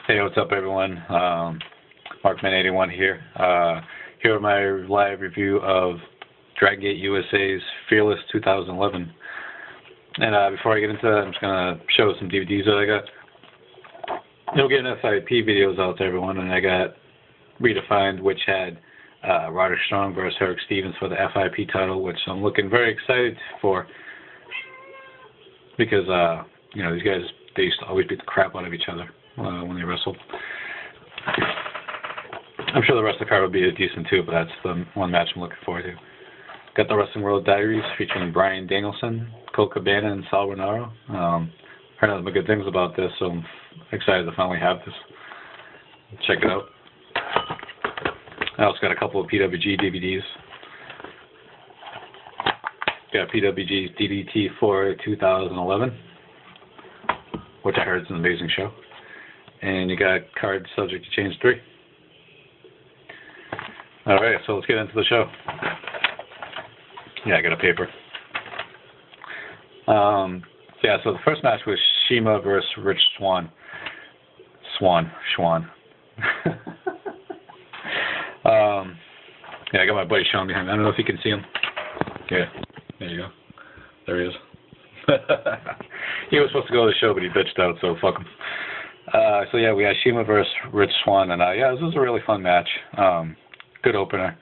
Hey, what's up, everyone? Markman81 here. Here with my live review of Dragon Gate USA's Fearless 2011. And before I get into that, I'm just going to show some DVDs that I got. We're getting FIP videos out to everyone, and I got Redefined, which had Roderick Strong versus Eric Stevens for the FIP title, which I'm looking very excited for because, these guys, they used to always beat the crap out of each other when they wrestled. I'm sure the rest of the card will be decent too, but that's the one match I'm looking forward to. Got the Wrestling World Diaries featuring Bryan Danielson, Colt Cabana, and Sal Rinauro. Heard nothing but good things about this, so I'm excited to finally have this. Check it out. I also got a couple of PWG DVDs. Got PWG's DDT4 2011, which I heard is an amazing show. And you got Card Subject to Change 3. Alright, so let's get into the show. Yeah, I got a paper. So the first match was Shima versus Rich Swann. Schwann. I got my buddy Sean behind me. I don't know if you can see him. Yeah, there you go. There he is. He was supposed to go to the show, but he bitched out, so fuck him. We had Shima versus Rich Swann, and this was a really fun match. Good opener.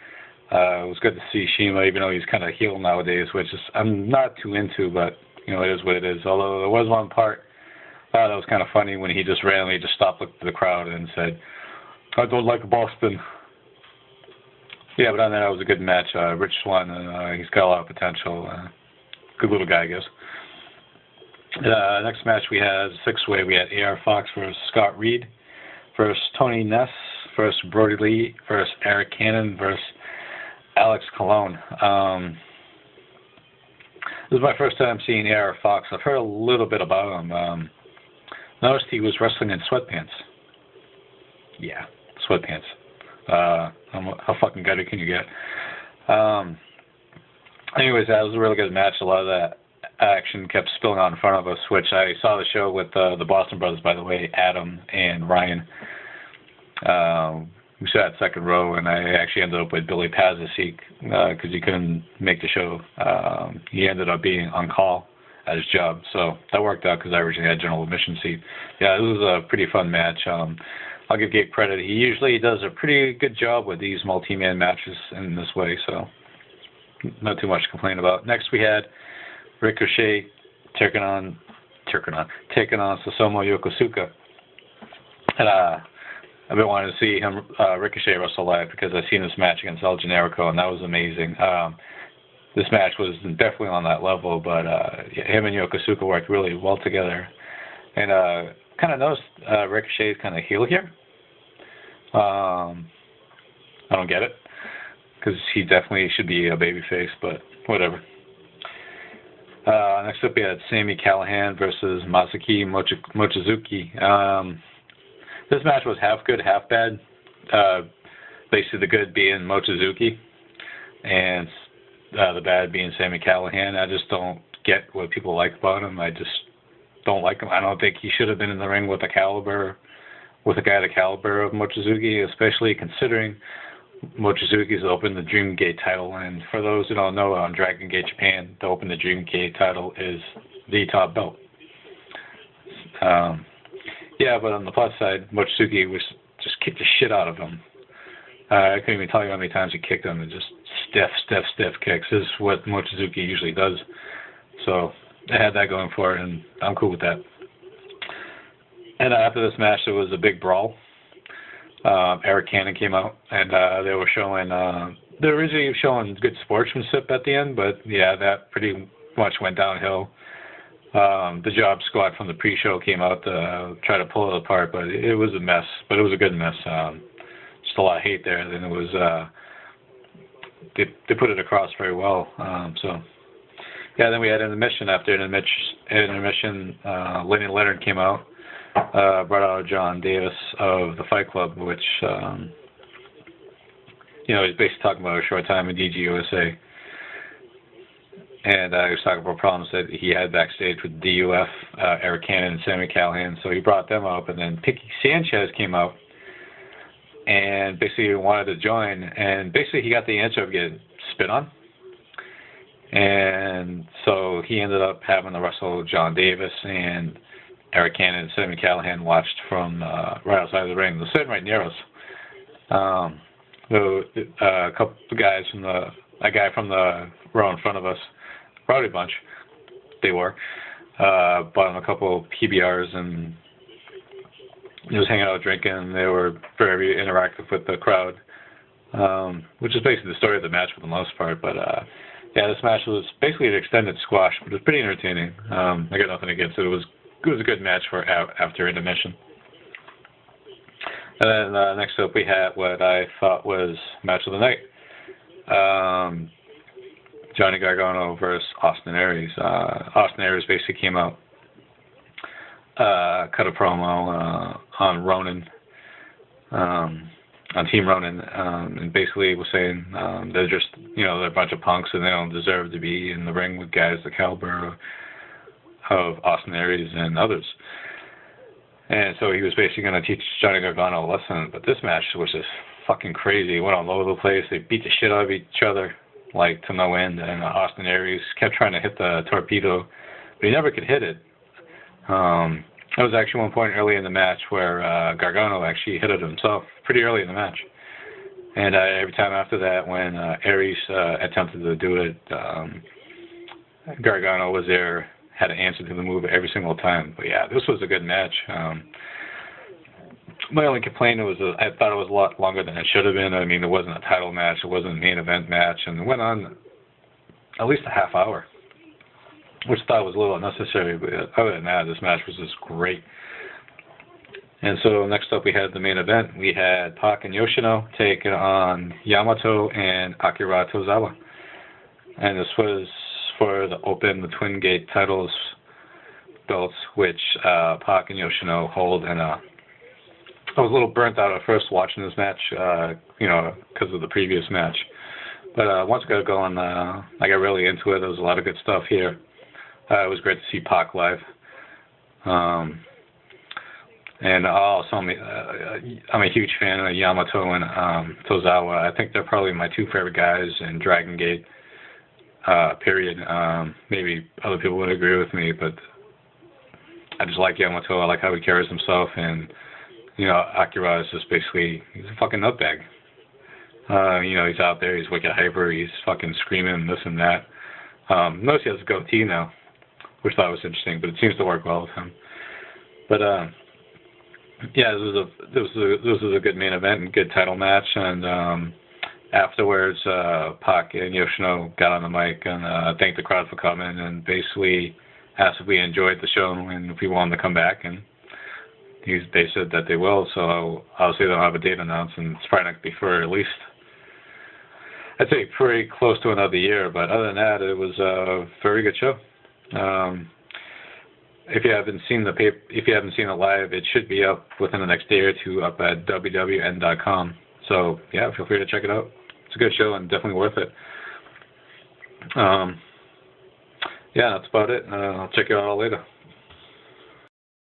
It was good to see Shima, even though he's kind of heel nowadays, which is I'm not too into, but it is what it is. Although there was one part that was kind of funny when he just randomly stopped, looked at the crowd, and said, "I don't like Boston." Yeah, but on that was a good match. Rich Swann, he's got a lot of potential. Good little guy, I guess. Next match we had six-way. We had AR Fox versus Scott Reed versus Tony Ness versus Brody Lee versus Eric Cannon versus Alex Colon. This is my first time seeing AR Fox. I've heard a little bit about him. Noticed he was wrestling in sweatpants. Yeah, sweatpants. How fucking gutty can you get? Anyways, that was a really good match. A lot of that action kept spilling out in front of us, which I saw the show with the Boston Brothers, by the way, Adam and Ryan. We sat second row, and I actually ended up with Billy Pazis because he couldn't make the show. He ended up being on call at his job, so that worked out because I originally had general admission seat. Yeah, it was a pretty fun match. I'll give Gabe credit. He usually does a pretty good job with these multi-man matches in this way, so not too much to complain about. Next, we had Ricochet taking on Susumu Yokosuka. And I've been wanting to see him Ricochet wrestle live because I've seen this match against El Generico, and that was amazing. This match was definitely on that level, but him and Yokosuka worked really well together. And kind of noticed Ricochet's kind of heel here. I don't get it because he definitely should be a babyface, but whatever. Next up, we had Sami Callihan versus Masaki Mochizuki. This match was half good, half bad. Basically, the good being Mochizuki, and the bad being Sami Callihan. I just don't get what people like about him. I just don't like him. I don't think he should have been in the ring with a guy the caliber of Mochizuki, especially considering Mochizuki's opened the Dream Gate title. And for those who don't know, on Dragon Gate Japan, to open the Dream Gate title is the top belt. But on the plus side, Mochizuki just kicked the shit out of him. I couldn't even tell you how many times he kicked him. And just stiff kicks. This is what Mochizuki usually does. So I had that going for it, and I'm cool with that. And after this match, there was a big brawl. Eric Cannon came out, and they were originally showing good sportsmanship at the end, but yeah, that pretty much went downhill. The Job Squad from the pre-show came out to try to pull it apart, but it was a mess. But it was a good mess. Just a lot of hate there. And it was they put it across very well. Then we had intermission. After intermission, Lenny Leonard came out, brought out John Davis of the Fight Club, which he's basically talking about a short time in DGUSA. and he was talking about problems that he had backstage with DUF, Eric Cannon, and Sami Callihan. So he brought them up, and then Picky Sanchez came out and basically wanted to join, and basically he got the answer of getting spit on. And so he ended up having to wrestle John Davis, and Eric Cannon and Sami Callihan watched from right outside of the ring. They're sitting right near us. A couple of guys from a guy from the row in front of us, Rowdy Bunch, they were, bought him a couple of PBRs, and he was hanging out drinking, and they were very interactive with the crowd, which is basically the story of the match for the most part. But yeah, this match was basically an extended squash, but it was pretty entertaining. I got nothing against it. It was a good match for after intermission. And then next up we had what I thought was match of the night. Johnny Gargano versus Austin Aries. Austin Aries basically came out, cut a promo on Ronin, on Team Ronin, and basically was saying they're just, they're a bunch of punks and they don't deserve to be in the ring with guys the caliber of Austin Aries and others. And so he was basically going to teach Johnny Gargano a lesson, but this match was just fucking crazy. It went all over the place. They beat the shit out of each other, like, to no end, and Austin Aries kept trying to hit the torpedo, but he never could hit it. There was actually one point early in the match where Gargano actually hit it himself pretty early in the match. And every time after that, when Aries attempted to do it, Gargano was there, had to answer to the move every single time. But yeah, this was a good match. My only complaint was I thought it was a lot longer than it should have been. I mean, it wasn't a title match, it wasn't a main event match, and it went on at least a half hour, which I thought was a little unnecessary. But other than that, this match was just great. And so next up we had the main event. We had Pac and Yoshino taking on Yamato and Akira Tozawa. And this was for the Open, the Twin Gate titles belts, which Pac and Yoshino hold. And I was a little burnt out at first watching this match, because of the previous match. But once I got going, I got really into it. There was a lot of good stuff here. It was great to see Pac live. And also, I'm a huge fan of Yamato and Tozawa. I think they're probably my two favorite guys in Dragon Gate, period. Maybe other people would agree with me, but I just like Yamato. I like how he carries himself. And, Akira is just basically, he's a fucking nutbag. He's out there, he's wicked hyper, he's fucking screaming this and that. Notice he has a goatee now, which I thought was interesting, but it seems to work well with him. But, yeah, this was a good main event and good title match, and afterwards, Pac and Yoshino got on the mic and thanked the crowd for coming and basically asked if we enjoyed the show and if we wanted to come back, and they said that they will. So obviously they'll have a date announced, and it's probably not going to be for at least, I'd say, pretty close to another year. But other than that, it was a very good show. If you haven't seen it live, it should be up within the next day or two up at wwn.com. So yeah, feel free to check it out. It's a good show and definitely worth it. Yeah, that's about it. I'll check you out all later.